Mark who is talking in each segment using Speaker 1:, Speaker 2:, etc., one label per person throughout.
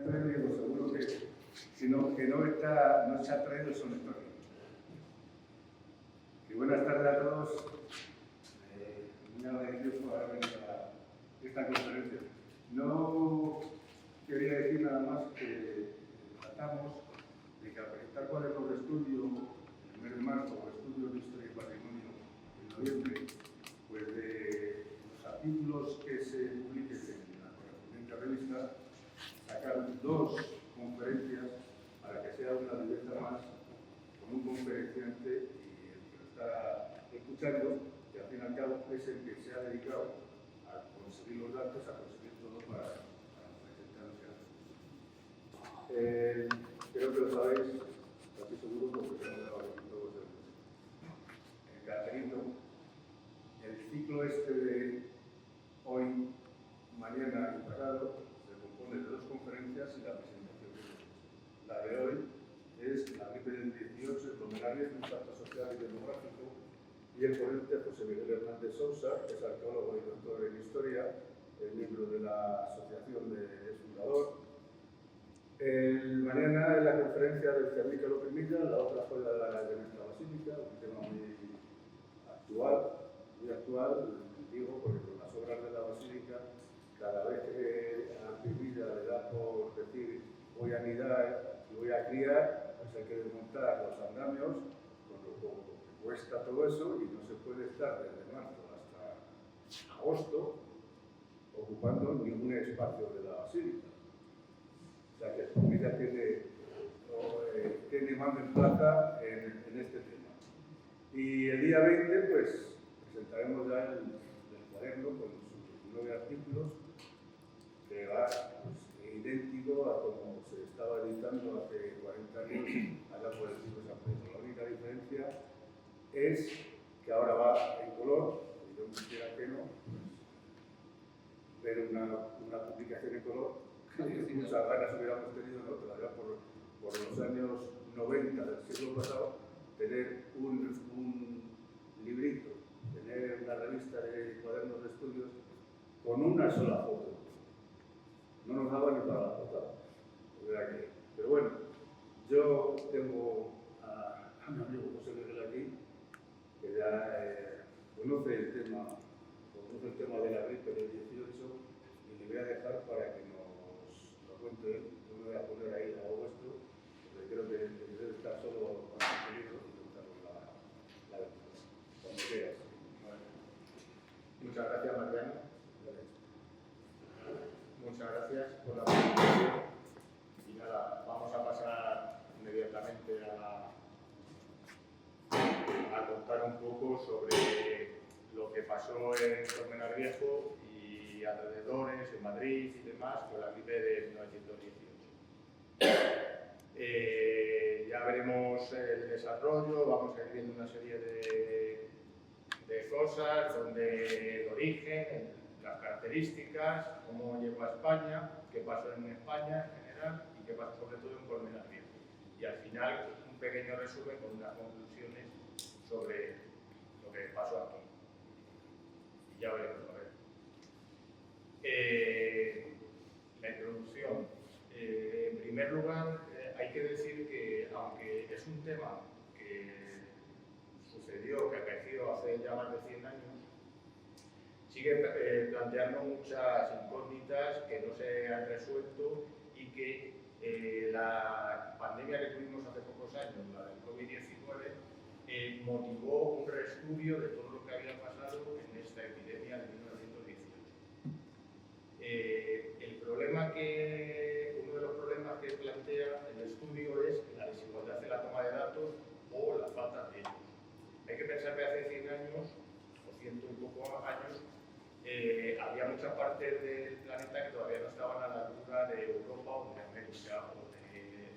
Speaker 1: Digo, seguro que sino que no se ha traído son historia. Y buenas tardes a todos. Muy agradecido por haber venido a esta conferencia. No quería decir nada más que tratamos de que al presentar cuadernos de estudio en el mes de marzo o estudios de historia y patrimonio en noviembre, pues de los artículos que se publiquen en la correspondiente revista, sacar dos conferencias para que sea una libertad más con un conferenciante y el que lo está escuchando, que al fin y al cabo es el que se ha dedicado a conseguir los datos, a conseguir todo para presentarse. Creo que lo sabéis, estoy seguro porque tenemos debatido todos el cartelito. El ciclo este de hoy, mañana y pasado se compone de dos conferencias y la presentación de ellas. La de hoy es la gripe del 18, el homenaje de impacto social y demográfico, y el ponente José Miguel Hernández Sousa, que es arqueólogo y doctor en historia, es miembro de la asociación es fundador. Mañana es la conferencia del Cervica Loprimilla, la otra fue la de nuestra basílica, un tema muy actual, digo, porque con las obras de la basílica, cada vez que a Loprimilla le da por decir voy a anidar y voy a criar, pues hay que desmontar los andamios, con lo que cuesta todo eso, y no se puede estar desde marzo hasta agosto ocupando ningún espacio de la basílica. O sea que Loprimilla tiene mano en plaza en este tema. Y el día 20, pues, presentaremos ya el cuaderno con sus 9 artículos, que va pues, idéntico a como se estaba editando hace 40 años allá por el siglo San Pedro. La única diferencia es que ahora va en color, y yo quisiera que no, pues, ver una publicación en color, que muchas ganas hubiéramos tenido, ¿no? Todavía por los años 90 del siglo pasado, tener un librito, tener una revista de cuadernos de estudios con una sola foto. No nos daba ni para la portada. Pero bueno, yo tengo a mi amigo José Miguel aquí, que ya conoce el tema de la gripe del 18, y le voy a dejar para que nos lo cuente él. Yo me voy a poner ahí a vuestro, porque creo que debe estar solo con el libro y contarnos la lectura. Cuando quieras.
Speaker 2: Muchas gracias, Mariano. Muchas gracias por la presentación. Y nada, vamos a pasar inmediatamente a contar un poco sobre lo que pasó en Colmenar Viejo y alrededores, en Madrid y demás, con la gripe de 1918. Ya veremos el desarrollo, vamos a ir viendo una serie de cosas, donde el origen, las características, cómo llegó a España, qué pasó en España en general y qué pasó sobre todo en Colmenar Viejo. Y al final un pequeño resumen con unas conclusiones sobre lo que pasó aquí. Y ya veremos, a ver. La introducción. En primer lugar, hay que decir que, aunque es un tema que sucedió, que acaeció hace ya más de 100 años, sigue planteando muchas incógnitas que no se han resuelto y que la pandemia que tuvimos hace pocos años, la del COVID-19, motivó un reestudio de todo lo que había pasado en esta epidemia de 1918. Uno de los problemas que plantea el estudio es la desigualdad en la toma de datos o la falta de ellos. Hay que pensar que hace 100 años, o 100 y poco años, había muchas partes del planeta que todavía no estaban a la altura de Europa o de América o de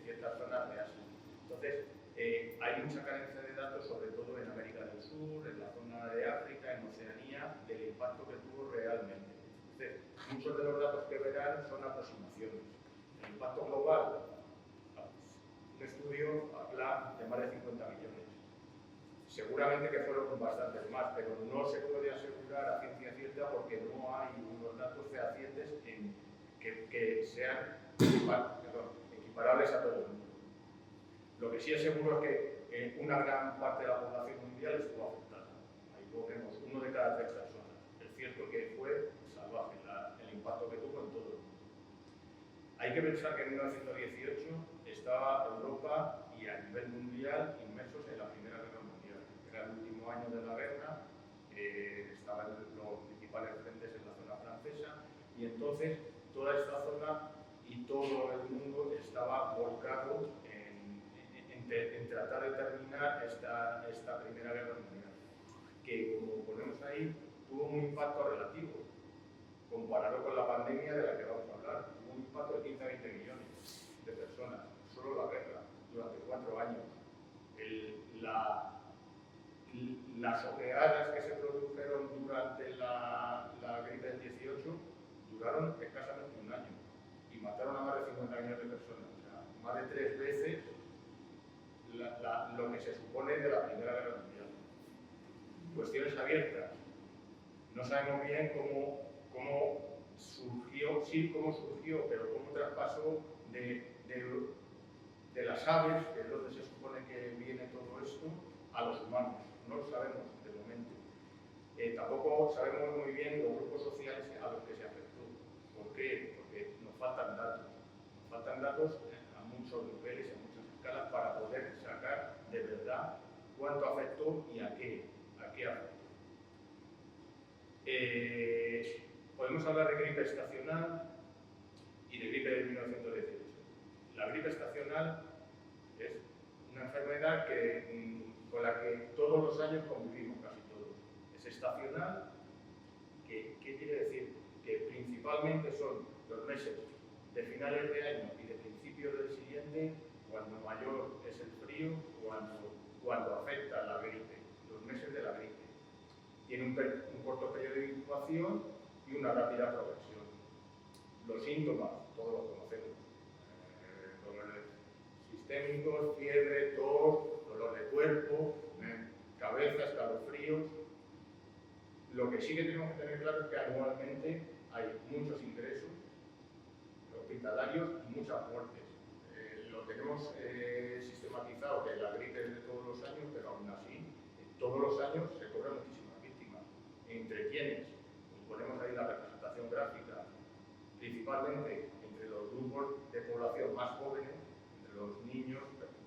Speaker 2: ciertas zonas de Asia. Entonces, hay mucha carencia de datos, sobre todo en América del Sur, en la zona de África, en Oceanía, del impacto que tuvo realmente. Entonces, muchos de los datos que verán son aproximaciones. El impacto global, un estudio habla de más de 50 millones. Seguramente que fueron bastantes más, pero no se puede asegurar a ciencia cierta porque no hay unos datos fehacientes que sean equiparables a todo el mundo. Lo que sí es seguro es que una gran parte de la población mundial estuvo afectada. Ahí ponemos 1 de cada 3 personas. Es cierto que fue salvaje el impacto que tuvo en todo el mundo. Hay que pensar que en 1918 estaba Europa y a nivel mundial inmersos en la Primera Guerra Mundial. Era el último año de la guerra, estaban los principales frentes en la zona francesa y entonces toda esta zona y todo el mundo estaba volcado en tratar de terminar esta Primera Guerra Mundial, que como ponemos ahí, tuvo un impacto relativo, comparado con la pandemia de la que vamos a hablar, tuvo un impacto de 15 a 20 millones de personas, solo la guerra, durante 4 años. Las oleadas que se produjeron durante la gripe del 18 duraron escasamente 1 año y mataron a más de 50 millones de personas, o sea, más de 3 veces lo que se supone de la Primera Guerra Mundial. Cuestiones abiertas. No sabemos bien cómo surgió, sí, cómo surgió, pero cómo traspasó de las aves, que es donde se supone que viene todo esto, a los humanos. No lo sabemos de momento. Tampoco sabemos muy bien los grupos sociales a los que se afectó. ¿Por qué? Porque nos faltan datos. Nos faltan datos a muchos niveles, a muchas escalas, para poder sacar de verdad cuánto afectó y a qué afectó. Podemos hablar de gripe estacional y de gripe de 1918. La gripe estacional es una enfermedad con la que todos los años convivimos, casi todos. Es estacional, ¿qué quiere decir? Que principalmente son los meses de finales de año y de principios del siguiente, cuando mayor es el frío, cuando afecta la gripe, los meses de la gripe. Tiene un corto periodo de incubación y una rápida progresión. Los síntomas, todos los conocemos. Dolores sistémicos, fiebre, tos, dolor de cuerpo, cabeza, escalofríos. Lo que sí que tenemos que tener claro es que anualmente hay muchos ingresos hospitalarios y muchas muertes. Lo tenemos sistematizado que la gripe es de todos los años, pero aún así, todos los años se cobran muchísimas víctimas. ¿Entre quiénes? Pues ponemos ahí la representación gráfica, principalmente entre los grupos de población más jóvenes, entre los niños,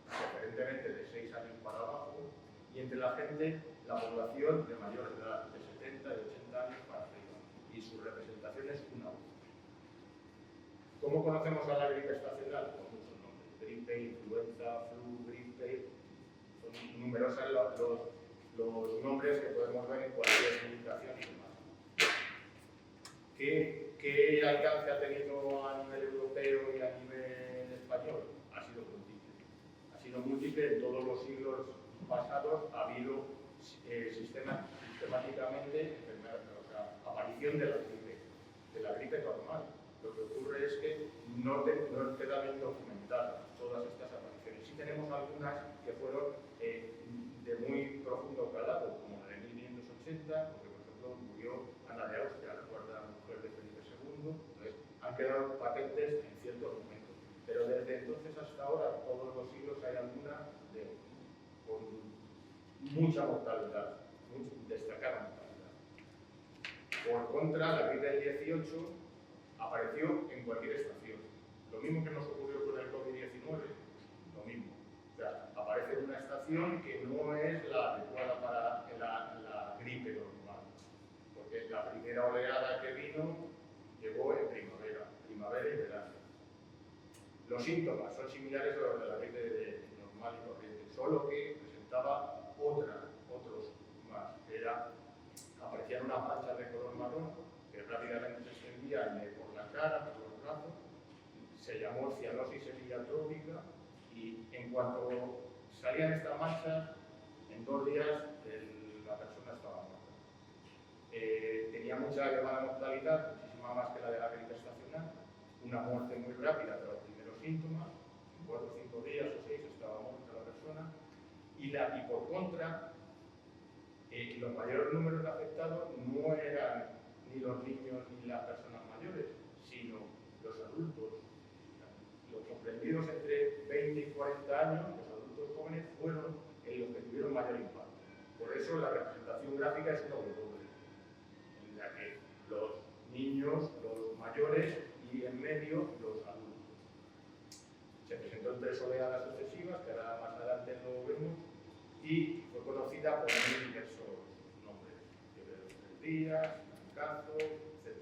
Speaker 2: preferentemente de 6 años para abajo, y entre la gente, la población de mayor edad, de 70 y 80 años para arriba. Y su representación es una. ¿Cómo conocemos a la gripe estacional? Con muchos nombres. Gripe, influenza, flu, gripe. Son numerosos los nombres que podemos ver en cualquier publicación y demás. ¿Qué alcance ha tenido a nivel europeo y a nivel español? Ha sido múltiple. Ha sido múltiple. En todos los siglos pasados ha habido sistemáticamente aparición de la gripe normal. Lo que ocurre es que no queda bien documentadas todas estas apariciones. Sí tenemos algunas que fueron de muy profundo calado, como la de 1580, porque por ejemplo murió Ana de Austria, la cuarta mujer de Felipe II. Entonces han quedado patentes en ciertos momentos. Pero desde entonces hasta ahora, todos los siglos, hay alguna con mucha mortalidad, destacada mortalidad. Por contra, la gripe del 18 apareció en cualquier estación. Lo mismo que nos ocurrió con el COVID-19, lo mismo. O sea, aparece en una estación que no es la adecuada para la gripe normal. Porque la primera oleada que vino llegó en primavera y verano. Los síntomas son similares a los de la gripe normal y corriente, solo que presentaba otros más. Aparecían unas manchas de color marrón que rápidamente se extendían por la cara, por los brazos. Se llamó cianosis heliotrópica y en cuanto salían estas manchas, en 2 días la persona estaba muerta. Tenía mucha elevada mortalidad, muchísima más que la de la gripe estacional, una muerte muy rápida de los primeros síntomas, en 4 o 5 días o 6 estaba muerta la persona, y por contra, los mayores números de afectados no eran ni los niños ni las personas mayores, sino los adultos, las comprendidos entre 20 y 40 años, los adultos jóvenes fueron en los que tuvieron mayor impacto. Por eso la representación gráfica es una W, en la que los niños, los mayores y en medio los adultos. Se presentó en 3 oleadas sucesivas, que ahora más adelante lo vemos, y fue conocida por muy diversos nombres: fiebre de los 3 días, cazo, etc.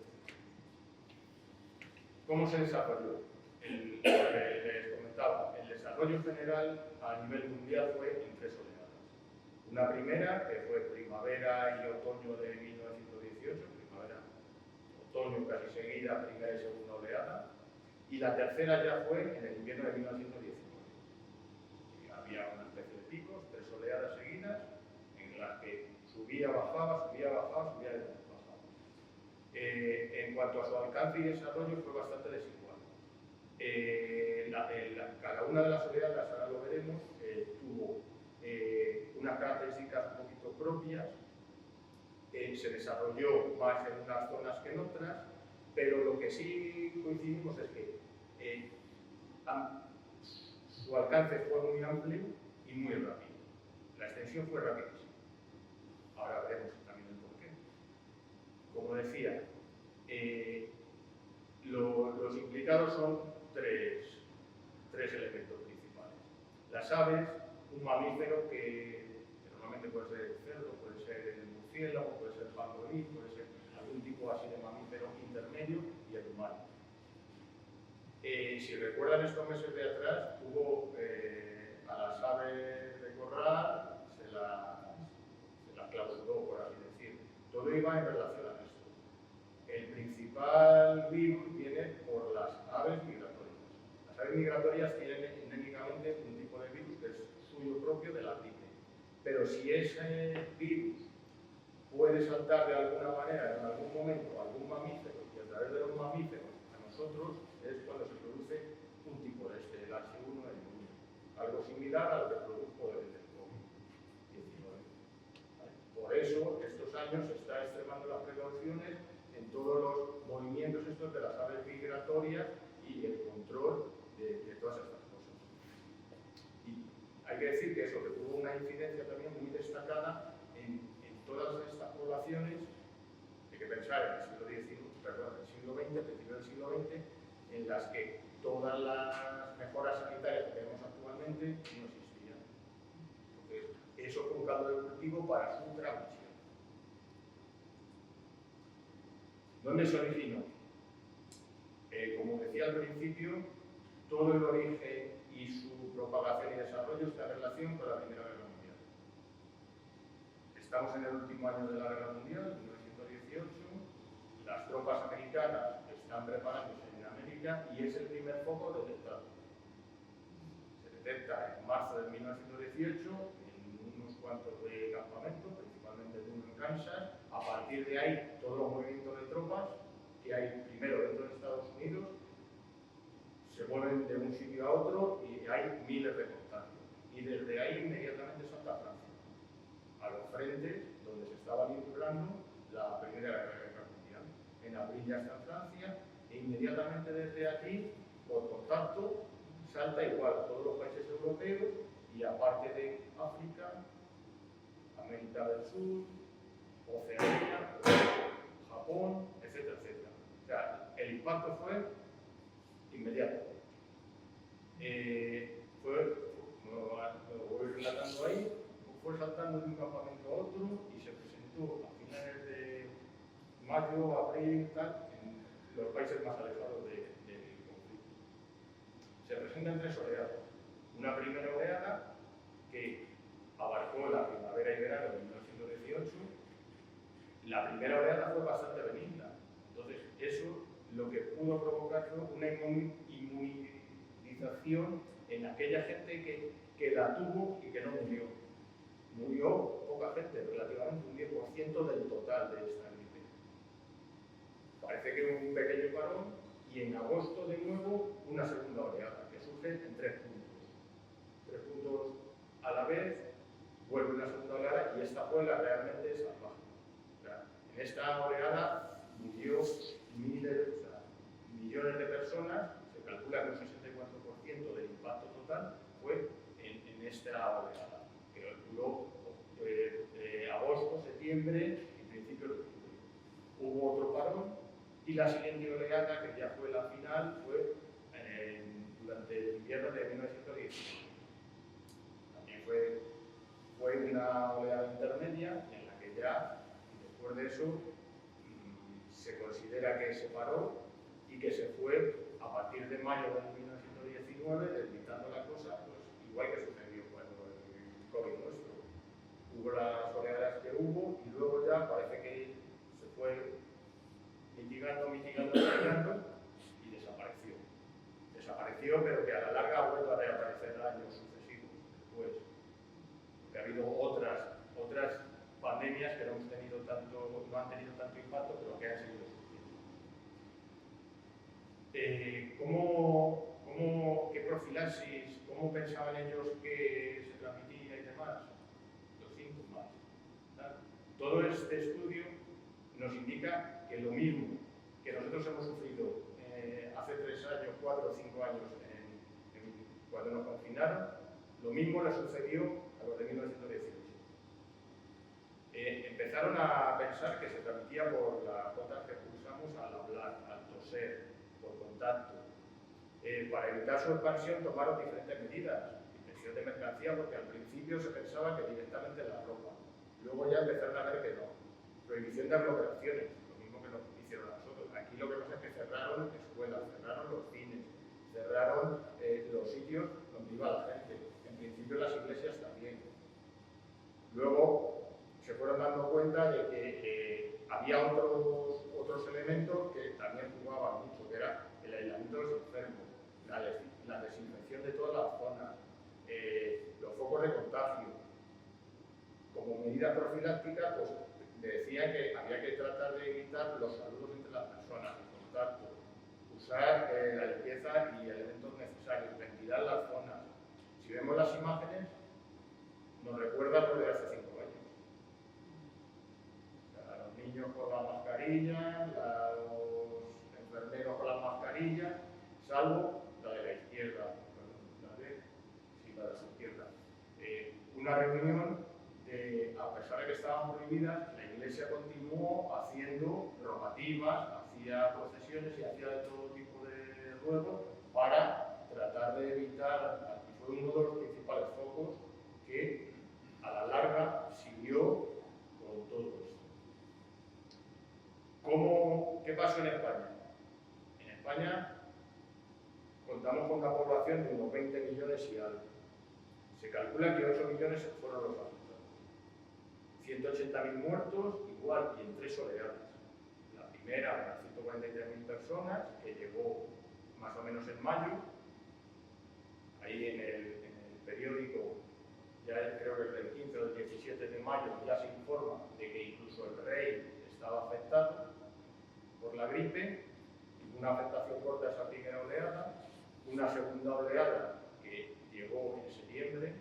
Speaker 2: ¿Cómo se desarrolló? Les comentaba, el desarrollo general a nivel mundial fue en 3 oleadas. Una primera, que fue primavera y otoño de 1918, primavera, otoño casi seguida, primera y segunda oleada, y la tercera ya fue en el invierno de 1919. Y había una especie de picos, 3 oleadas seguidas, en las que subía, bajaba, subía, bajaba, subía, bajaba. En cuanto a su alcance y desarrollo fue bastante desigual. Cada una de las oleadas, ahora lo veremos, tuvo unas características un poquito propias, se desarrolló más en unas zonas que en otras, pero lo que sí coincidimos es que su alcance fue muy amplio y muy rápido. La extensión fue rapidísima. Ahora veremos también el porqué. Como decía, los implicados son tres elementos principales. Las aves, un mamífero que normalmente puede ser el cerdo, puede ser el murciélago, puede ser el pangolín, puede ser algún tipo así de mamífero intermedio, y el humano. Si recuerdan estos meses de atrás, hubo a las aves de corral, se las clausuró, por así decir. Todo iba en relación a esto. El principal virus viene por las aves migratorias. Las aves migratorias tienen endémicamente un tipo de virus que es suyo propio de la gripe. Pero si ese virus puede saltar de alguna manera en algún momento a algún mamífero, y a través de los mamíferos a nosotros, es cuando se produce un tipo de el H1N1, algo similar a lo que produjo el COVID-19. ¿Vale? Por eso, estos años se está extremando las precauciones en todos los movimientos estos de las aves migratorias y el control de todas estas cosas. Y hay que decir que eso, que tuvo una incidencia también muy destacada en todas estas poblaciones. Hay que pensar en el siglo XX, principio del siglo XX, en las que todas las mejoras sanitarias que tenemos actualmente no existían. Entonces, eso fue un caldo de cultivo para su transmisión. ¿Dónde se originó? Como decía al principio, todo el origen y su propagación y desarrollo está en relación con la Primera Guerra Mundial. Estamos en el último año de la Guerra Mundial, 1918, las tropas americanas están preparándose en América y es el primer foco detectado. Se detecta en marzo de 1918 en unos cuantos de campamentos, principalmente en uno en Kansas. A partir de ahí, todos los movimientos de tropas que hay primero dentro de Estados Unidos se mueven de un sitio a otro y hay miles de contagios. Y desde ahí inmediatamente salta a Francia, a los frentes donde se estaba librando la Primera Guerra Mundial. En abril ya está en Francia e inmediatamente desde aquí, por contacto, salta igual a todos los países europeos y aparte de África, América del Sur, Oceanía, Japón, etcétera, etcétera. O sea, el impacto fue inmediato. Como lo voy relatando ahí, fue saltando de un campamento a otro y se presentó a finales de mayo, abril, tal, en los países más alejados del conflicto. Se presenta en 3 oleadas. Una primera oleada que abarcó la primavera y verano de 1918. La primera oleada fue bastante benigna. Entonces, eso lo que pudo provocar fue una inmunización en aquella gente que la tuvo y que no murió. Murió poca gente, relativamente un 10% del total de esta gripe. Parece que hubo un pequeño parón y en agosto de nuevo una segunda oleada que surge en 3 puntos. 3 puntos a la vez, vuelve una segunda oleada y esta fue la realmente salvaje. O sea, en esta oleada murió millones de personas, se calcula que un 64% esa oleada, que duró agosto, septiembre y principios de octubre. Hubo otro parón y la siguiente oleada, que ya fue la final, fue durante el invierno de 1919. También fue una oleada intermedia en la que ya, después de eso, se considera que se paró y que se fue a partir de mayo de 1919 debilitando la cosa, pues igual que sucedió con el COVID nuestro. Hubo las oleadas que hubo y luego ya parece que se fue mitigando y desapareció. Desapareció, pero que a la larga ha vuelto a reaparecer años sucesivos después. Porque ha habido otras pandemias que no han tenido tanto impacto, pero que han seguido surgiendo. ¿Qué profilaxis, cómo pensaban ellos que se transmitía y demás? Los síntomas. ¿Tal? Todo este estudio nos indica que lo mismo que nosotros hemos sufrido hace 3 años, 4 o 5 años cuando nos confinaron, lo mismo le sucedió a los de 1918. Empezaron a pensar que se transmitía por las gotas que pulsamos al hablar, al toser, por contacto. Para evitar su expansión tomaron diferentes medidas. Impresión de mercancía, porque al principio se pensaba que directamente en la ropa. Luego ya empezaron a ver que no. Prohibición de aglomeraciones, lo mismo que nos hicieron a nosotros. Aquí lo que pasa es que cerraron escuelas, cerraron los cines, cerraron los sitios donde iba la gente. En principio las iglesias también. Luego se fueron dando cuenta de que había otros elementos que también jugaban mucho, que era el aislamiento de los enfermos, la desinfección de todas las zonas, los focos de contagio. Como medida profiláctica, pues decía que había que tratar de evitar los saludos entre las personas, el contacto, usar la limpieza y elementos necesarios, ventilar las zonas. Si vemos las imágenes, nos recuerda lo de hace 5 años. Los niños con la mascarilla, los enfermeros con las mascarillas, salvo la de la izquierda, la de la izquierda. Una reunión a pesar de que estaban prohibidas, la Iglesia continuó haciendo rogativas, hacía procesiones y hacía de todo tipo de ruegos para tratar de evitar, y fue uno de los principales focos que a la larga siguió con todo esto. ¿Qué pasó en España? En España contamos con una población de unos 20 millones y algo. Se calcula que 8 millones fueron los afectados. 180.000 muertos, igual, y en 3 oleadas. La primera, unas 143.000 personas, que llegó más o menos en mayo. Ahí en el periódico, ya creo que desde el 15 o el 17 de mayo, ya se informa de que incluso el rey estaba afectado por la gripe, y una afectación corta a esa primera oleada, una segunda oleada que llegó en septiembre,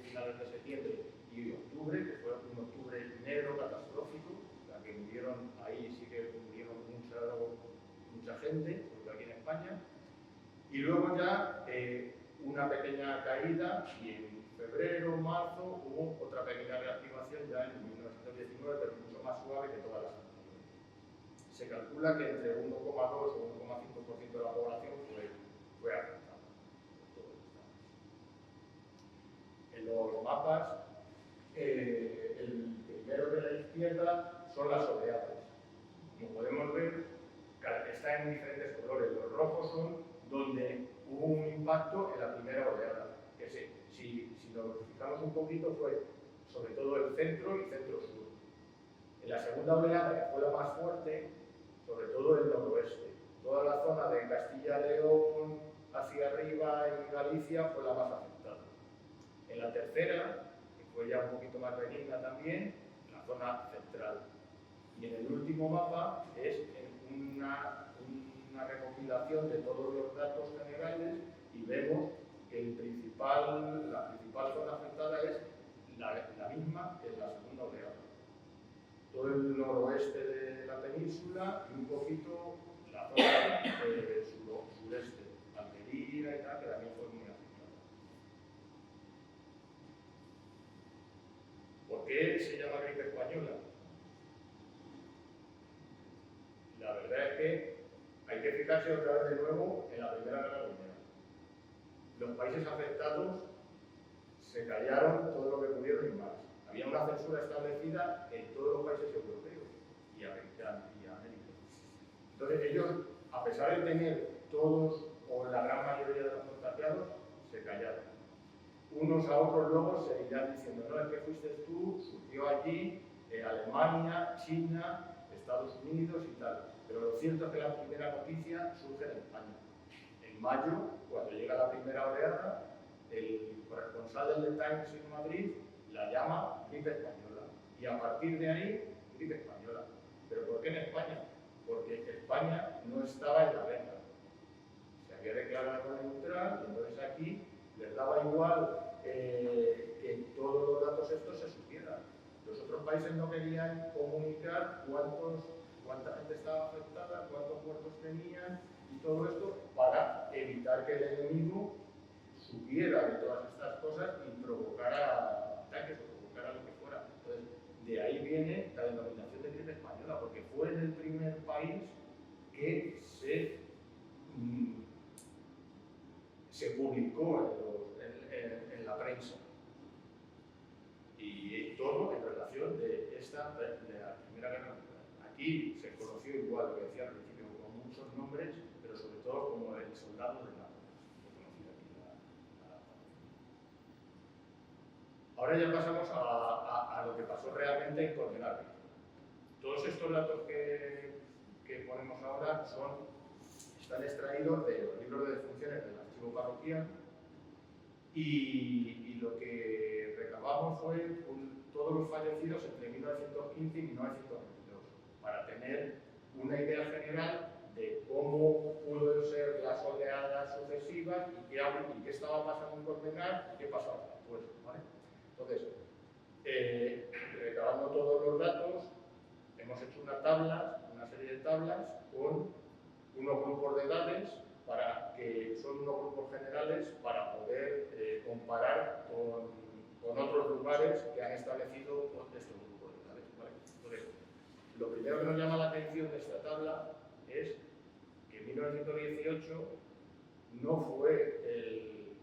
Speaker 2: finales de septiembre y octubre, que fue un octubre negro, catastrófico, la que murieron, ahí sí que murieron mucha gente, porque aquí en España, y luego ya una pequeña caída, y en febrero, marzo, hubo otra pequeña reactivación ya en 1919, pero mucho más suave que todas las anteriores. Se calcula que entre 1,2 o 1,5% de la población fue afectada. En los mapas, el primero de la izquierda son las oleadas. Como podemos ver, está en diferentes colores. Los rojos son donde hubo un impacto en la primera oleada. Que si nos fijamos un poquito, fue sobre todo el centro y centro-sur. En la segunda oleada, que fue la más fuerte, sobre todo el noroeste. Toda la zona de Castilla-León hacia arriba en Galicia fue la más afectada. En la tercera, que fue ya un poquito más benigna también, la zona central. Y en el último mapa es una recopilación de todos los datos generales y vemos que la principal zona afectada es la misma que en la segunda oleada. Todo el noroeste de la península y un poquito la zona sureste, Almería y tal, que también fue muy afectada. qué se llama gripe española? La verdad es que hay que fijarse otra vez de nuevo en la Primera Guerra Mundial. Los países afectados se callaron todo lo que pudieron y más. Había una censura establecida en todos los países europeos y americanos y América. Entonces ellos, a pesar de tener todos o la gran mayoría de los contagiados, se callaron. Unos a otros luego se irán diciendo, no, es que fuiste tú, surgió allí, Alemania, China, Estados Unidos y tal. Pero lo cierto es que la primera noticia surge en España. En mayo, cuando llega la primera oleada, el corresponsal del The Times en Madrid la llama gripe española. Y a partir de ahí, gripe española. ¿Pero por qué en España? Porque España no estaba en la guerra. Se había declarado neutral y entonces aquí les daba igual que todos los datos estos se supieran. Los otros países no querían comunicar cuánta gente estaba afectada, cuántos muertos tenían y todo esto para evitar que el enemigo supiera de todas estas cosas y provocara ataques o provocara lo que fuera. Entonces, de ahí viene la denominación de gripe española, porque fue el primer país que se publicó en la prensa. Y todo en relación de la Primera Guerra Mundial. Aquí se conoció igual, lo que decía al principio, con muchos nombres, pero sobre todo como el soldado de NATO. Ahora ya pasamos a lo que pasó realmente en Colmenar. Todos estos datos que ponemos ahora están extraídos de los libros de defunciones del archivo parroquial y lo que recabamos fue todos los fallecidos entre 1915 y 1922 para tener una idea general de cómo pudo ser las oleadas sucesivas y qué estaba pasando en Colmenar y qué pasaba después, ¿vale? Entonces, recabando todos los datos, hemos hecho una serie de tablas con unos grupos de edades son unos grupos generales para poder comparar con otros lugares que han establecido estos grupos de edades, ¿vale? Entonces, lo primero que nos llama la atención de esta tabla es que 1918 no fue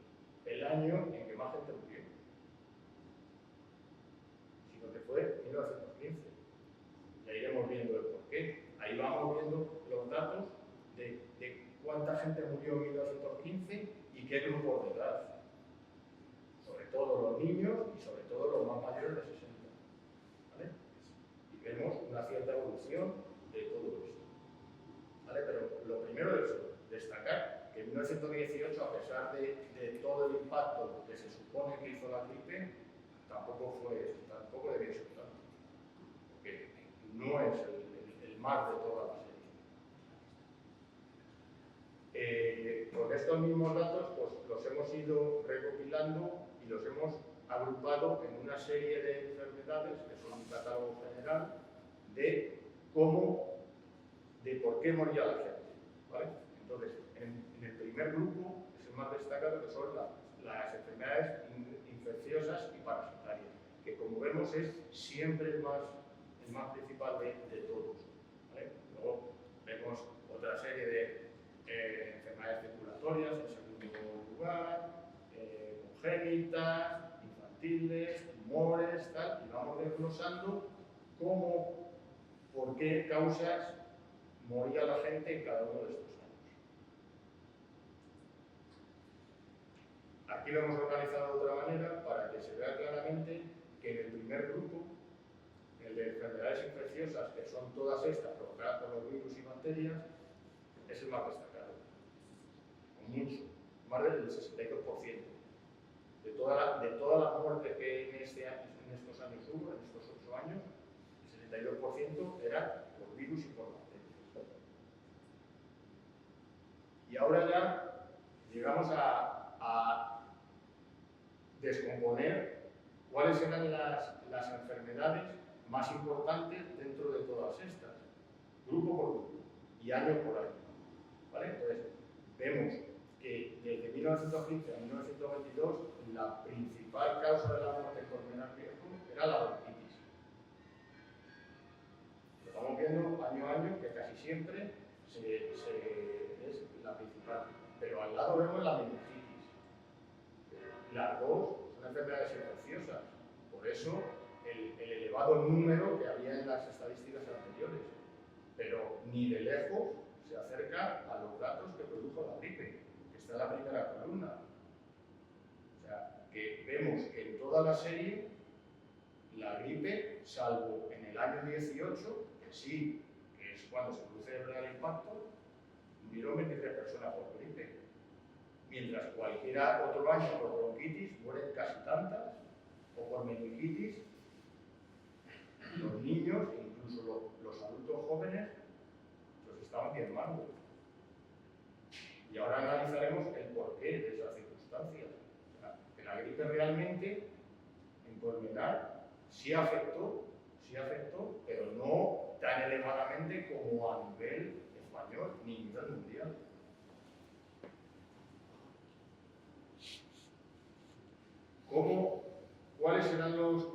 Speaker 2: el año en que más gente murió, sino que fue 1915. Ya iremos viendo el porqué. Ahí vamos viendo los datos de cuánta gente murió en 1915 y qué grupos de edad. Sobre todo los niños y sobre todo los más mayores de 60. ¿Vale? Y vemos una cierta evolución de todo esto. ¿Vale? Pero lo primero es destacar que en 1918, a pesar de todo el impacto que se supone que hizo la gripe, tampoco debió ser tanto. Porque no es el mar de toda la serie. Con estos mismos datos pues, los hemos ido recopilando y los hemos agrupado en una serie de enfermedades, que son un catálogo general, de por qué moría la gente. ¿Vale? Entonces, en el primer grupo, es el más destacado, que son las enfermedades infecciosas y parasitarias, que como vemos es siempre el más principal de todos. ¿Vale? Luego vemos otra serie de enfermedades circulatorias en segundo lugar, congénitas, infantiles, tumores, tal, y vamos desglosando por qué causas moría la gente en cada uno de estos años. Aquí lo hemos organizado de otra manera para que se vea claramente que en el primer grupo, el de enfermedades infecciosas, que son todas estas provocadas por los virus y bacterias, es el más destacado, con mucho, más del 62%. De todas las muertes que en estos años hubo, en estos 8 años, el 62% era por virus y por bacterias. Y ahora ya llegamos a descomponer cuáles eran las enfermedades más importantes dentro de todas estas, grupo por grupo y año por año. ¿Vale? Entonces, vemos que desde 1915 a 1922 la principal causa de la muerte en Colmenar Viejo era la bronquitis. siempre es la principal. Pero al lado vemos la meningitis. Las dos son enfermedades infecciosas. Por eso el elevado número que había en las estadísticas anteriores. Pero ni de lejos se acerca a los datos que produjo la gripe, que está en la primera columna. O sea, que vemos que en toda la serie la gripe, salvo en el año 18, que sí, que es cuando se produce el real impacto, murieron 23 personas por gripe. Mientras cualquier otro año por bronquitis mueren casi tantas, o por meningitis, los niños e incluso los adultos jóvenes los estaban bien malos. Y ahora analizaremos el porqué de esas circunstancias. O sea, que la gripe realmente en Colmenar sí afectó, pero no tan elevadamente como a nivel español ni a nivel mundial. ¿Cuáles serán los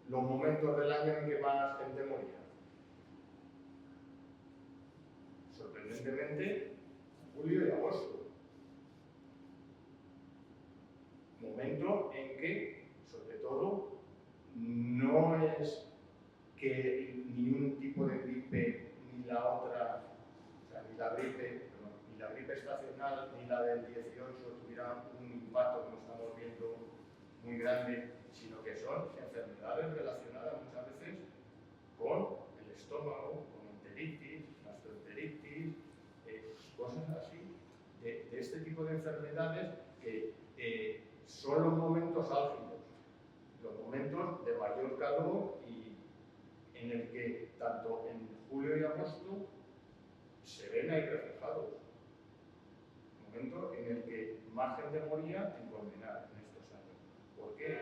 Speaker 2: momentos del año en que más gente moría? Sorprendentemente, julio y agosto. Momento en que, sobre todo, no es que ni un tipo de gripe ni la otra, o sea, ni la gripe estacional ni la del 18 tuvieran un impacto, como estamos viendo, muy grande, sino que son enfermedades relacionadas muchas veces con el estómago, con enteritis, gastroenteritis, cosas así, de este tipo de enfermedades que son los momentos álgidos, los momentos de mayor calor y en el que tanto en julio y agosto se ven ahí reflejados. Momento en el que más gente moría en Colmenar en estos años. ¿Por qué?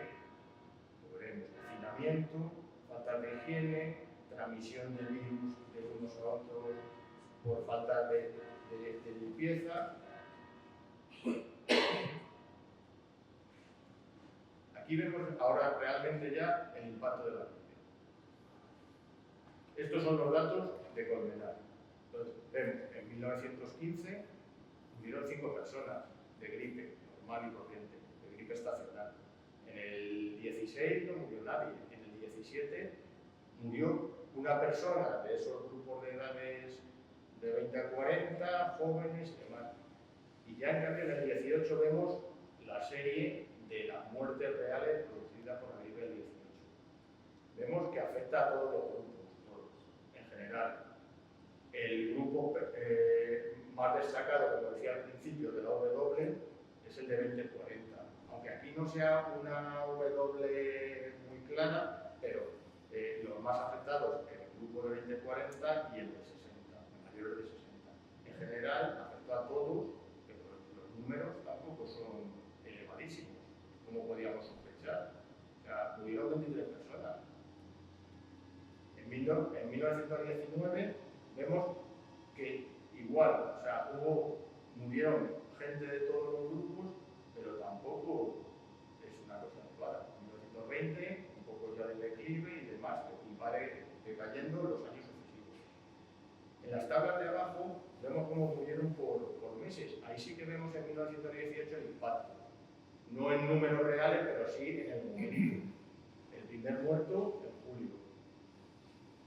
Speaker 2: Lo veremos. Confinamiento, falta de higiene, transmisión del virus de unos a otros por falta de limpieza. Aquí vemos ahora realmente ya el impacto de la gripe. Estos son los datos de Colmenar. Entonces, vemos que en 1915 murieron 5 personas de gripe normal y corriente, de gripe estacional. En el 16 no murió nadie. En el 17 murió una persona de esos grupos de edades de 20 a 40, jóvenes y demás. Y ya en cambio en el 18 vemos la serie de las muertes reales producidas por la gripe del 18. Vemos que afecta a todos los grupos, todos, en general. El grupo más destacado, como decía al principio, de la W es el de 20-40. Aunque aquí no sea una W muy clara, pero los más afectados el grupo de 20-40 y el de 60, el mayor de 60. En general, afectó a todos, pero los números tampoco son elevadísimos, como podíamos sospechar. O sea, murieron 23 personas. En 1919 vemos que igual, o sea, murieron gente de todos los grupos, pero tampoco es una cosa clara. En 1920, un poco ya del declive y demás, y va decayendo los años sucesivos. En las tablas de abajo vemos cómo murieron por meses. Ahí sí que vemos en 1918 el impacto. No en números reales, pero sí en el momento. El primer muerto en julio.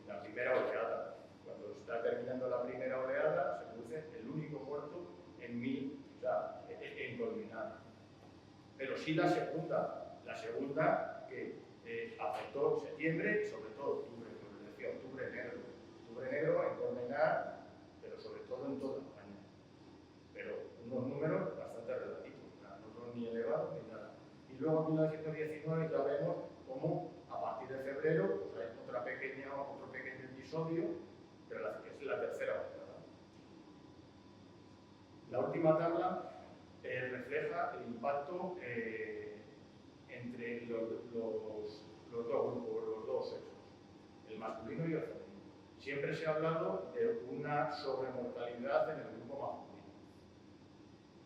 Speaker 2: La primera oleada. Cuando está terminando la primera oleada, se produce el único muerto en Colmenar. Pero sí la segunda que afectó septiembre y sobre todo octubre, como les decía, octubre negro en Colmenar, pero sobre todo en toda España. Pero unos números bastante relativos, no son ni elevados ni nada. Y luego en 1919 ya vemos cómo a partir de febrero pues hay otro pequeño episodio, pero que es la tercera oleada. La última tabla refleja el impacto entre los dos grupos, los dos sexos, el masculino y el femenino. Siempre se ha hablado de una sobremortalidad en el grupo masculino.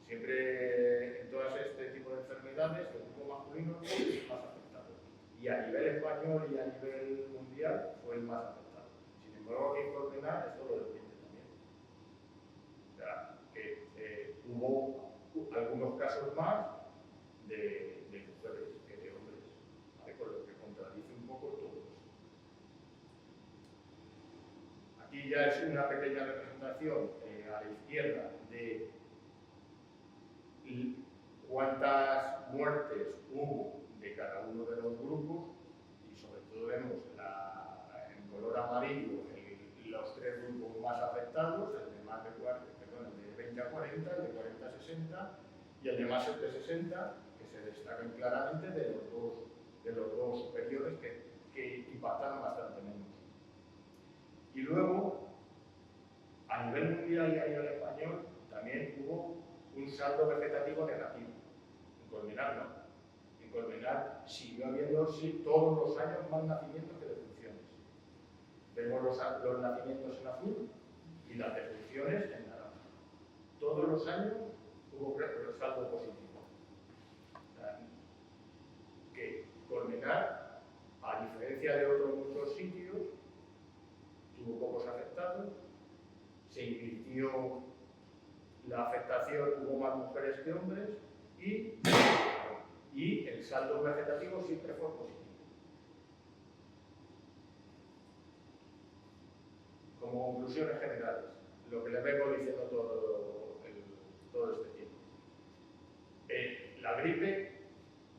Speaker 2: Siempre en todas este tipo de enfermedades, el grupo masculino es el más afectado. Y a nivel español y a nivel mundial fue el más afectado. Sin psicólogo que Colmenar esto lo defiende también. O sea, que hubo algunos casos más de mujeres que de hombres, ¿vale? Con lo que contradice un poco todo esto. Aquí ya es una pequeña representación a la izquierda de cuántas muertes hubo de cada uno de los grupos, y sobre todo vemos en color amarillo los tres grupos más afectados, el de más de 40, perdón, el de 20 a 40, el de 40 a 60 y el de más de 60, que se destacan claramente de los dos superiores que impactaron bastante menos. Y luego, a nivel mundial y a nivel español, también hubo un saldo vegetativo negativo. En Colmenar no. En Colmenar siguió habiendo todos los años más nacimientos que defunciones. Vemos los nacimientos en azul y las defunciones en naranja. Todos los años hubo saldo positivo. O sea, que Colmenar, a diferencia de otros muchos sitios, tuvo pocos afectados, se invirtió la afectación, hubo más mujeres que hombres y el saldo vegetativo siempre fue positivo. Como conclusiones generales, lo que les vengo diciendo todo este tiempo. La gripe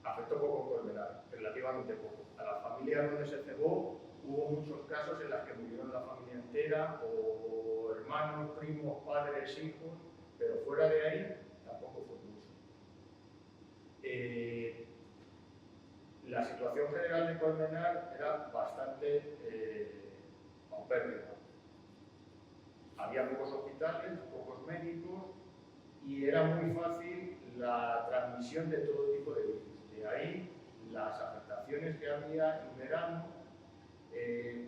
Speaker 2: afectó poco en Colmenar, relativamente poco. A las familias donde se cebó hubo muchos casos en los que murieron la familia entera, o hermanos, primos, padres, hijos, pero fuera de ahí tampoco fue mucho. La situación general de Colmenar era bastante paupérrima. Había pocos hospitales, pocos médicos y era muy fácil la transmisión de todo tipo de virus. De ahí las afectaciones que había en verano,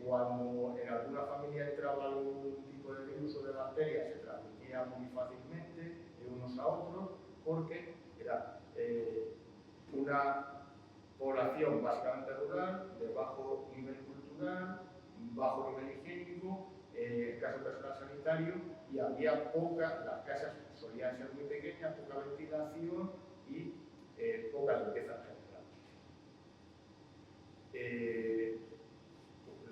Speaker 2: cuando en alguna familia entraba algún tipo de virus o de bacteria, se transmitía muy fácilmente de unos a otros, porque era una población básicamente rural, de bajo nivel cultural, bajo nivel higiénico, escaso personal sanitario, y había las casas solían ser muy pequeñas, poca ventilación y poca limpieza en general.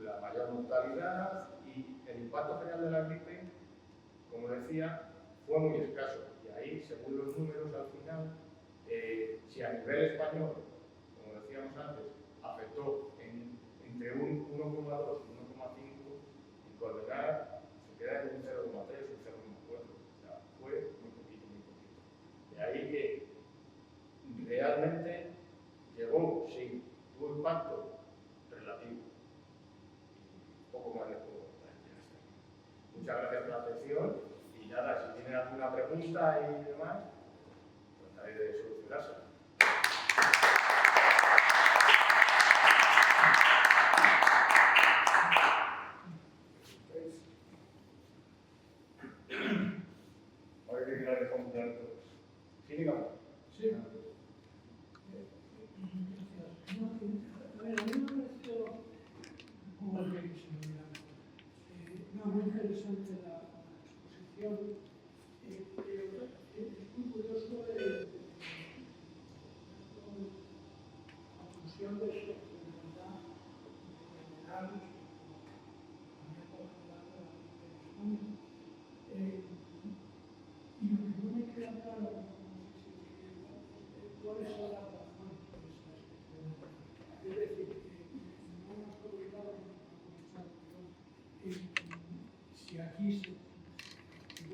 Speaker 2: La mayor mortalidad y el impacto general de la gripe, como decía, fue muy escaso. Y ahí, según los números al final, si a nivel español, como decíamos antes, afectó entre un 1,2 y 1,5, en Colmenar se queda en un 0,3 o un 0,4. O sea, fue muy poquito, muy poquito. De ahí que realmente llegó, sí, tuvo impacto relativo. Poco más les puedo contar. Muchas gracias por la atención y nada, si tienen alguna pregunta y demás, trataré de solucionársela. A ver qué quieran responder todos. Sí, dígame.
Speaker 3: Sí. A ver, a mí me pareció como que muy interesante la exposición. Es muy curioso la función de su enfermedad general, también por general de la España. Y lo que no me queda claro, ¿cuáles son las razones de esa excepcionalidad? Es decir, no hemos publicado si aquí se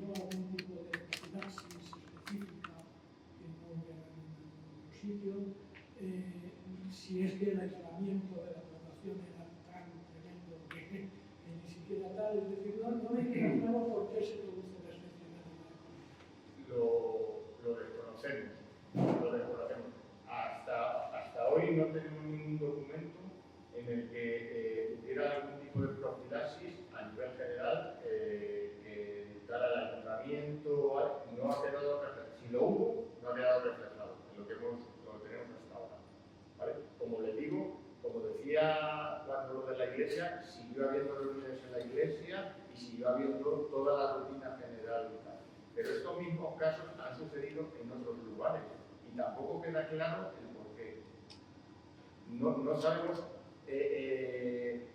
Speaker 3: hubo algún tipo de profilaxis específica en otro sitio, si es que el aislamiento de la población era tan tremendo que ni siquiera tal, es decir, no me queda claro por qué se produce la excepcionalidad.
Speaker 2: Lo desconocemos. Hasta hoy no tenemos ningún documento en el que hubiera algún tipo de profilaxis a nivel general que tal al ayuntamiento no ha quedado reflejado. Si lo hubo, no ha quedado reflejado en lo que tenemos hasta ahora. ¿Vale? Como les digo, como decía cuando lo de la iglesia, siguió habiendo reuniones en la iglesia. y siguió habiendo toda la rutina general. Pero estos mismos casos han sucedido en otros lugares y tampoco queda claro el por qué. No sabemos,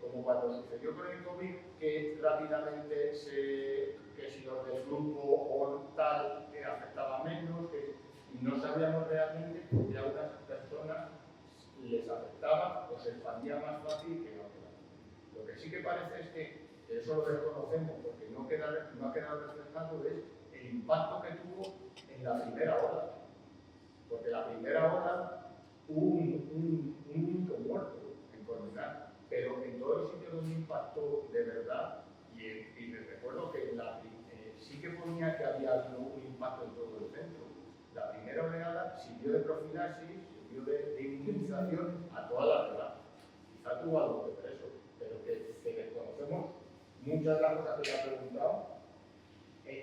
Speaker 2: como cuando sucedió con el COVID, que rápidamente que si los del grupo o tal que afectaba menos, y no sabíamos realmente por qué a unas personas les afectaba o se expandía más fácil que a otras. Lo que sí que parece es que eso lo desconocemos porque no ha quedado reflejado es el impacto que tuvo en la primera ola. Porque la primera ola hubo un único muerto en Colmenar, pero en todos los sitios donde impactó de verdad, y les recuerdo que sí que ponía que había habido un impacto en todo el centro. La primera oleada sirvió de profilaxis, sirvió de inmunización a toda la ciudad. Quizá tuvo algo que ver eso, pero que desconocemos muchas de las cosas que le ha preguntado,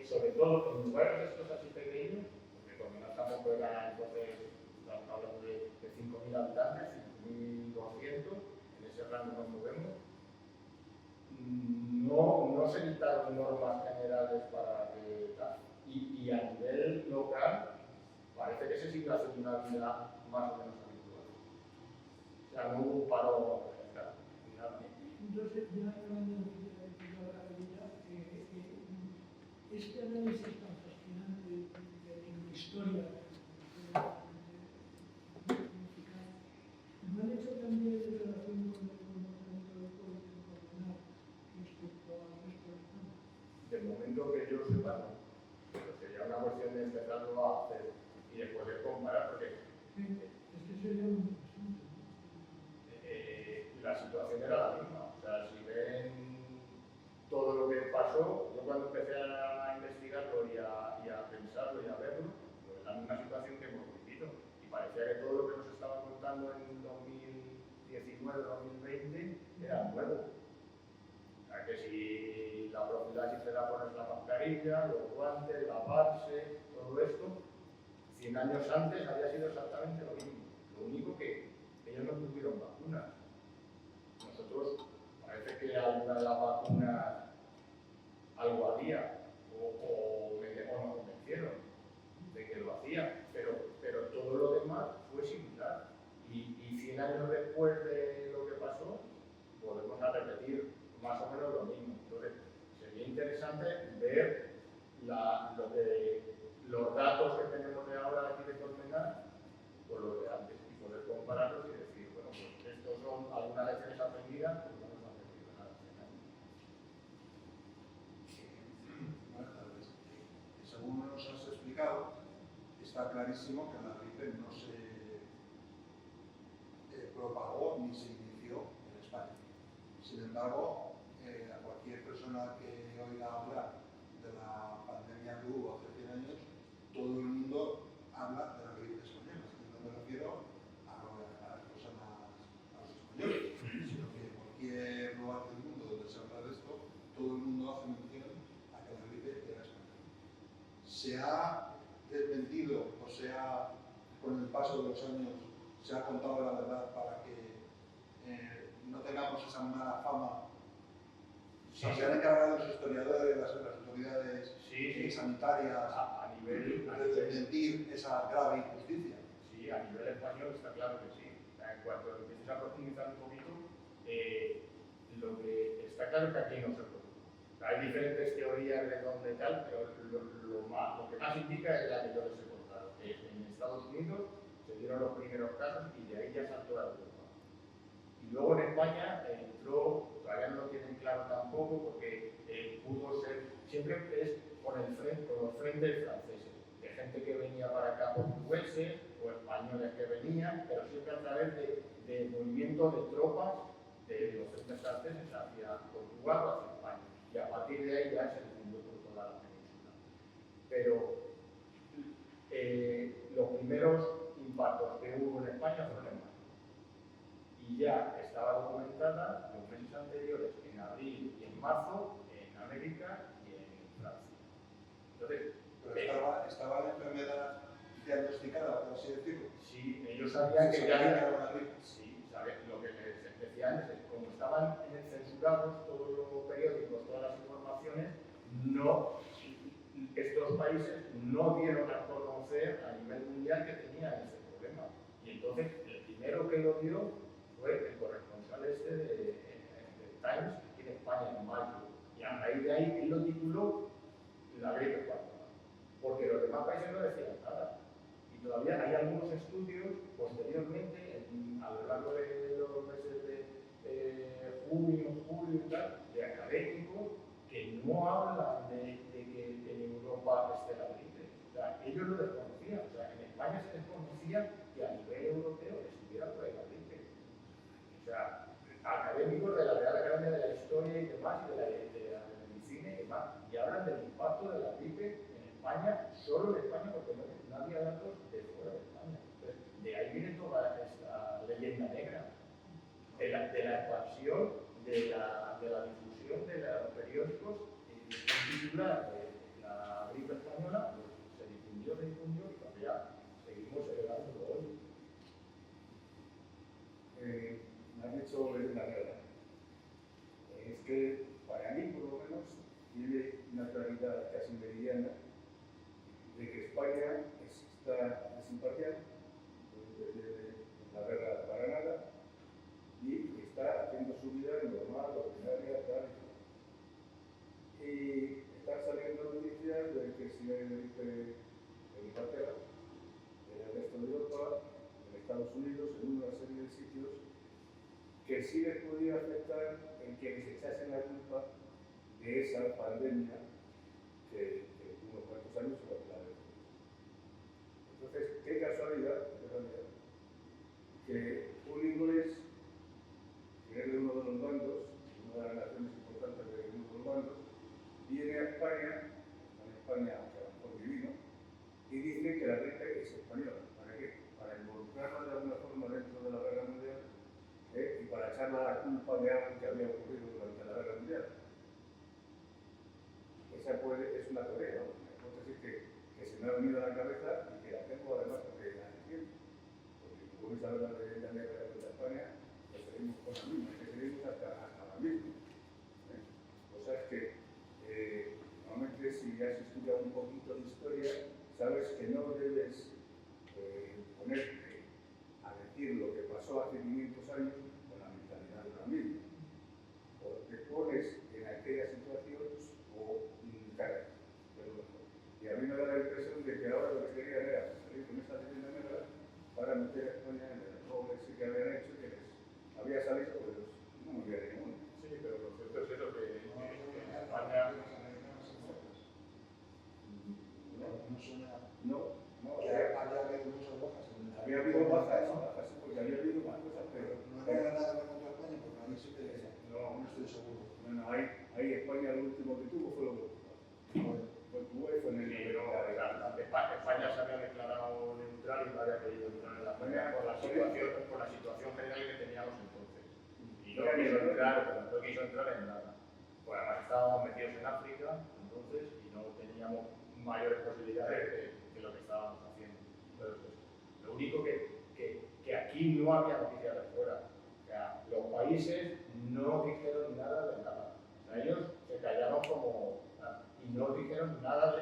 Speaker 2: sobre todo en lugares de estos así pequeños, porque Colmenar tampoco era entonces, estamos hablando de 5.000 habitantes, 5.200, en ese rango nos movemos. No se dictaron normas generales para que tal. Y a nivel local, parece que se sigue haciendo una vida más o menos habitual. O sea, no hubo un paro general.
Speaker 3: Entonces, ya hablando de la realidad, este análisis tan fascinante de la historia ¿no han hecho también en relación con el comportamiento del pueblo en Colmenar respecto al resto de España?
Speaker 2: De momento que yo sepa, no. Pero sería una cuestión de empezarlo a hacer y después de comparar, porque
Speaker 3: Es que sería muy interesante, ¿no?
Speaker 2: La situación era la misma. O sea, si ven todo lo que pasó, yo cuando empecé a investigarlo y a pensarlo y a verlo, pues es la misma situación que hemos vivido. Y parecía que todo lo que nos estaban contando en 2019, 2020 era nuevo. O sea, que si la profilaxis era ponerse la mascarilla, los guantes, lavarse, todo esto, 100 años antes había sido exactamente lo mismo. Lo único que ellos no tuvieron vacunas. Nosotros parece que alguna de las vacunas algo había o nos convencieron de que lo hacían, pero todo lo demás fue similar. Y 100 años después de lo que pasó, volvemos a repetir más o menos lo mismo. Entonces, sería interesante ver los datos que tenemos de ahora aquí de Colmenar con los de antes y poder compararlos y decir, bueno, pues estos son algunas lecciones aprendidas, pues no hemos aprendido nada.
Speaker 4: Buenas tardes. Según nos has explicado, está clarísimo que la gripe no se propagó ni se inició en España. Sin embargo, a cualquier persona que oiga hablar de la pandemia que hubo hace 100 años, todo el mundo habla de la gripe española. Y no me refiero a las personas, a los españoles, sino que en cualquier lugar del mundo donde se habla de esto, todo el mundo hace mención a que la gripe era española. Se ha desmentido o con el paso de los años, se ha contado la verdad para que no tengamos esa mala fama.
Speaker 2: Sí,
Speaker 4: Se han encargado los historiadores, las autoridades sanitarias
Speaker 2: a nivel
Speaker 4: de desmentir esa grave injusticia.
Speaker 2: Sí, a nivel español está claro que sí. En cuanto empieces a profundizar un poquito, lo que está claro es que aquí no se produce. Hay diferentes teorías de dónde tal, pero lo que más indica es la que yo les he contado, que en Estados Unidos se dieron los primeros casos y de ahí ya saltó a Europa. Y luego en España entró, todavía no lo tienen claro tampoco, porque pudo ser, siempre es con los frentes franceses, de gente que venía para acá portugueses o españoles que venían, pero siempre a través de movimiento de tropas de los frentes franceses hacia Portugal o hacia España. Y a partir de ahí ya se difundió por toda la península. Pero los primeros impactos que hubo en España fueron en marzo. Y ya estaba documentada los meses anteriores, en abril y en marzo, en América y en Francia. Entonces,
Speaker 4: pero estaba la enfermedad diagnosticada, por así decirlo.
Speaker 2: Sí, ellos sabían que ya
Speaker 4: era una gripe.
Speaker 2: Sí, ¿sabes? Lo que les decía antes es como estaban censurados todos los periódicos, todas las informaciones estos países no dieron a conocer a nivel mundial que tenían ese problema. Y entonces el primero que lo dio fue el corresponsal de Times aquí en España en mayo. Y a raíz de ahí él lo tituló La gripe española. Porque los demás países no decían nada. Y todavía hay algunos estudios posteriormente, a lo largo de los meses de junio, julio y tal, de académicos que no hablan de que en Europa esté la gripe. O sea, ellos lo desconocían. O sea, en España se desconocía que a nivel europeo estuviera por ahí la gripe. O sea, académicos de la Real Academia de la Historia y demás, y de la medicina y demás, y hablan del impacto de la gripe en España, solo en España, porque no había datos de fuera de España. Entonces, de ahí viene toda esta leyenda negra, de la expansión, de la difusión de los periódicos, un titular de la gripe española, pues, se difundió, y todavía seguimos celebrándolo hoy.
Speaker 1: Me han hecho leyenda negra. Es que, para mí, por lo menos, tiene una claridad casi meridiana de que España es imparcial, no tiene la guerra para nada, y está haciendo su vida normal, ordinaria, tal y tal. Y están saliendo noticias de que si hay gripe en Inglaterra, en el resto de Europa, en Estados Unidos, en una serie de sitios, que sí les podía afectar en que les echasen la culpa de esa pandemia que unos cuantos años se va a quedar. Entonces, qué casualidad, que un inglés, que es de uno de los bandos, una de las naciones importantes de uno de los bandos, viene a España que a lo mejor divino, y dice que la gripe es española. ¿Para qué? Para involucrarla de alguna forma dentro de la guerra mundial, y para echarle la culpa de algo que había ocurrido durante la guerra mundial. Esa es una teoría, ¿no? Una hipótesis que se me ha venido a la cabeza y que la tengo además porque la entiendo. Porque como vais a hablar de leyenda negra de España, pues seguimos con la misma, que seguimos hasta la misma. Cosas que normalmente si has estudiado un poquito de historia, sabes que no debes ponerte a decir lo que pasó hace 500 años con la mentalidad de ahora mismo. O te pones en aquella situación o caras. Y a mí me da la impresión de que ahora lo que querían era salir con esa leyenda negra para meter a España en el robo ese que habían hecho, que les había salido, pues no me había ninguno.
Speaker 2: Sí, pero lo cierto es eso, que España...
Speaker 1: No,
Speaker 4: había habido muchas bajas.
Speaker 1: había habido bajas, sí, porque había habido más cosas, pero
Speaker 4: no era nada contra España, porque a mí sí que no estoy seguro.
Speaker 1: Bueno, ahí España lo último que tuvo fue lo que fue Cuba y fue en el
Speaker 2: España se había declarado neutral y no había querido entrar en la pelea por la situación general que teníamos entonces. Y no quiso entrar en nada. Pues además estábamos metidos en África entonces y no teníamos mayores posibilidades que lo que estábamos haciendo. Entonces, lo único que aquí no había noticias de fuera. O sea, los países no dijeron nada de nada. O sea, ellos se callaron como... y no dijeron nada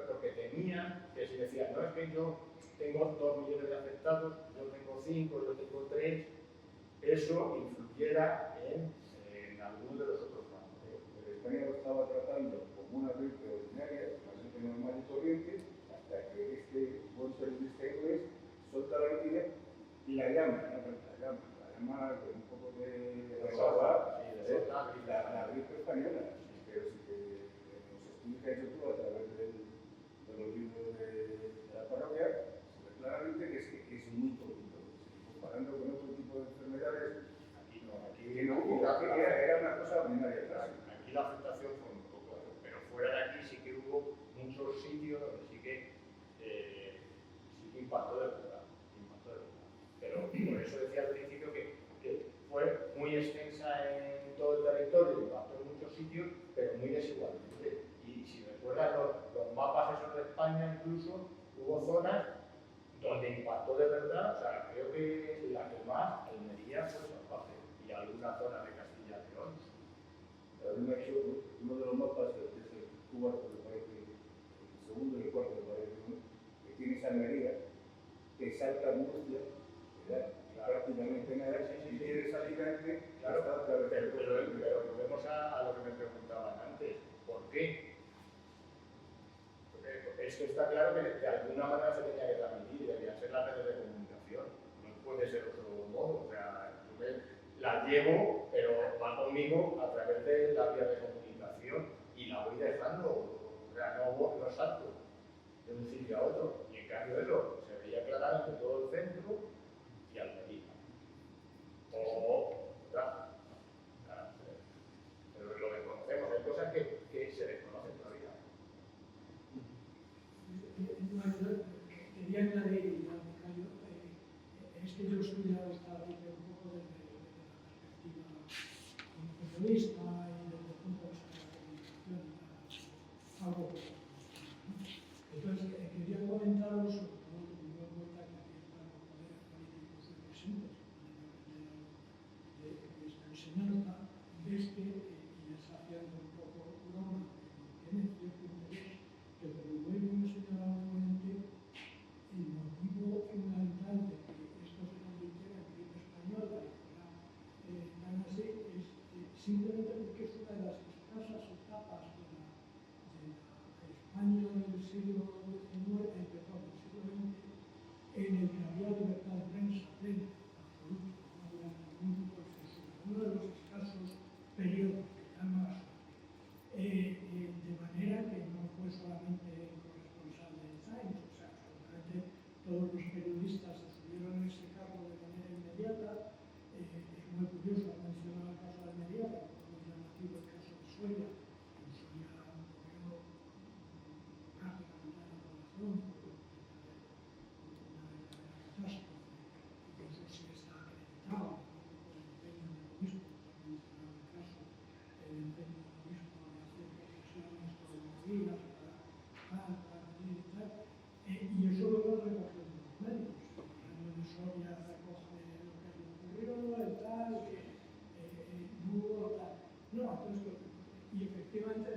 Speaker 2: porque temían que si decían, no, es que yo tengo 2 millones de afectados, yo tengo 5, yo tengo 3, eso influyera en alguno de los otros campos.
Speaker 1: España lo estaba tratando como una gripe ordinaria, una gripe normal y corriente, hasta que este buen periodista inglés solta la noticia y la llama con un poco de resalva, la gripe española. Pero si los estudios que has hecho tú a través de los libros de la parroquia, se ve claramente que es muy poquito. Comparando con otro tipo de enfermedades, aquí era una cosa ordinaria.
Speaker 2: Aquí la afectación fue un poco, pero fuera de aquí sí que hubo muchos sitios donde sí que impactó de verdad. Pero por eso decía al principio que fue muy extensa en todo el territorio, impactó en muchos sitios, pero muy desigualmente. Y si recuerdas los mapas esos de España, incluso hubo zonas donde impactó de verdad. O sea, creo que la que más
Speaker 1: cuarto, me parece, el segundo y el cuarto, me parece, ¿no? Que tienes Almería, te salta Murcia, que da prácticamente nada, y tienes Alicante,
Speaker 2: Claro,
Speaker 1: está otra vez.
Speaker 2: pero volvemos a lo que me preguntaban antes. ¿Por qué? Es que está claro que de alguna manera se tenía que transmitir, debían ser las redes de comunicación. No puede ser otro modo. O sea, yo la llevo, pero va conmigo a través de la vía de comunicación y la voy dejando. O sea, no salto de un sitio a otro. Y en cambio eso se veía claramente todo el centro y Almería. Pero lo desconocemos, hay cosas que se desconocen todavía.
Speaker 3: Quería añadir, es que yo he estudiado esta religión un poco desde la perspectiva como periodista y desde el punto de vista de la comunicación, algo que entonces quería comentaros, sobre todo teniendo en cuenta que aquí están los poderes políticos muy presentes, de esta enseñanza, es que, y es haciendo un poco broma, tiene cierto interés, que como muy bien señalado el ponente, el motivo fundamental de que esto se convirtiera en gripe española y fuera tan así es simplemente porque es una de las escasas etapas de la España del siglo XIX, perdón, del siglo XX, en el que había libertad de prensa plena, absoluta, no había ningún tipo de censura. Uno de los escasos periodos que llama la suerte. De manera que no fue solamente el corresponsal del Times, o sea, absolutamente todos los periodistas asumieron ese cargo de manera inmediata. Es muy curioso mencionar el caso de Almería, pero muy llamativo el caso de Soria. En Soria murió prácticamente la población por una verdadera catástrofe. Y eso sí está acreditado, ¿no? Por el empeño del obispo, por mencionar el caso, el empeño del obispo de hacer procesiones todos los días para venir y tal. Y eso luego es recogido en los medios. El diario de Soria recoge lo que le ocurrió, el tal, que no hubo tal. No, entonces, y efectivamente